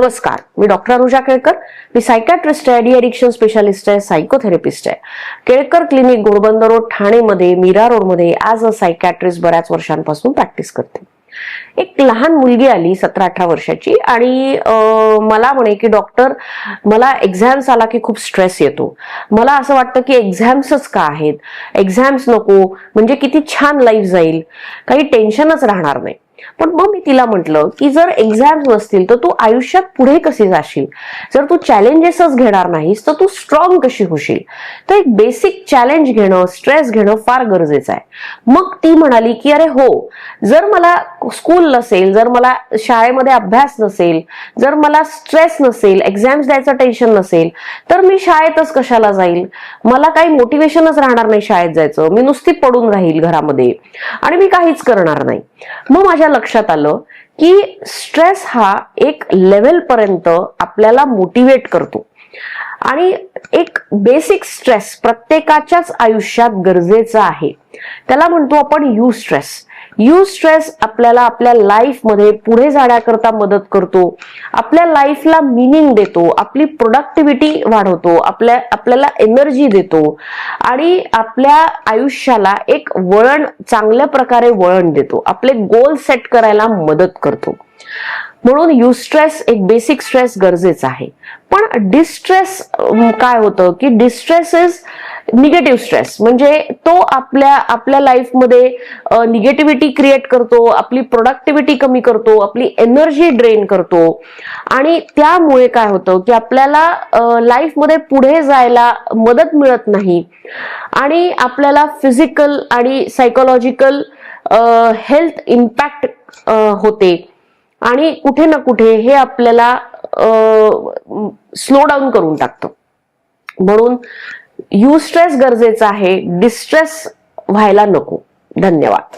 नमस्कार, मी डॉक्टर अनुजा केळकर. मी सायकॅट्रिस्ट आहे, डी एडिक्शन स्पेशालिस्ट आहे, सायकोथेरपिस्ट आहे. केळकर क्लिनिक, घोडबंदर रोड, ठाणेमध्ये, मीरा रोडमध्ये ॲज अ सायकॅट्रिस्ट बऱ्याच वर्षांपासून प्रॅक्टिस करते. एक लहान मुलगी आली 17-18 वर्षाची आणि मला म्हणे की डॉक्टर, मला एक्झाम्स आला की खूप स्ट्रेस येतो. मला असं वाटतं की एक्झाम्सच का आहेत, एक्झाम्स नको, म्हणजे किती छान लाईफ जाईल, काही टेन्शनच राहणार नाही. पण मग मी तिला म्हटलं की जर एक्झाम्स नसतील तर तू आयुष्यात पुढे कशी जाशील, जर तू चॅलेंजेसच घेणार नाहीस तर तू स्ट्रॉंग कशी होशील. तर एक बेसिक चॅलेंज घेणं, स्ट्रेस घेणं फार गरजेचं आहे. मग ती म्हणाली की अरे हो, जर मला स्कूल नसेल, जर मला शाळेमध्ये अभ्यास नसेल, जर मला स्ट्रेस नसेल, एक्झाम्स द्यायचं टेन्शन नसेल, तर मी शाळेतच कशाला जाईल, मला काही मोटिवेशनच राहणार नाही शाळेत जायचं, मी नुसती पडून राहील घरामध्ये आणि मी काहीच करणार नाही. मग माझ्या लक्षात आलं की स्ट्रेस हा एक लेव्हल पर्यंत आपल्याला मोटिवेट करतो आणि एक बेसिक स्ट्रेस प्रत्येकाच्याच आयुष्यात गरजेचा आहे. त्याला म्हणतो आपण यू स्ट्रेस. यू स्ट्रेस आपल्याला आपल्या लाईफ मध्ये पुढे जाण्याकरता मदत करतो, आपल्या लाईफला मीनिंग देतो, आपली प्रोडक्टिव्हिटी वाढवतो, आपल्याला एनर्जी देतो आणि आपल्या आयुष्याला एक वळण, चांगल्या प्रकारे वळण देतो, आपले गोल सेट करायला मदत करतो. म्हणून यू स्ट्रेस, एक बेसिक स्ट्रेस गरजेचा आहे. पण डिस्ट्रेस काय होतं की डिस्ट्रेस इज निगेटिव्ह स्ट्रेस, म्हणजे तो आपल्या लाईफमध्ये निगेटिव्हिटी क्रिएट करतो, आपली प्रोडक्टिव्हिटी कमी करतो, आपली एनर्जी ड्रेन करतो आणि त्यामुळे काय होतं की आपल्याला लाईफमध्ये पुढे जायला मदत मिळत नाही आणि आपल्याला फिजिकल आणि सायकोलॉजिकल हेल्थ इम्पॅक्ट होते आणि कुठे ना कुठे हे आपल्याला स्लो डाऊन करून टाकतं. म्हणून यू स्ट्रेस गरजेचा आहे, डिस्ट्रेस व्हायला नको. धन्यवाद.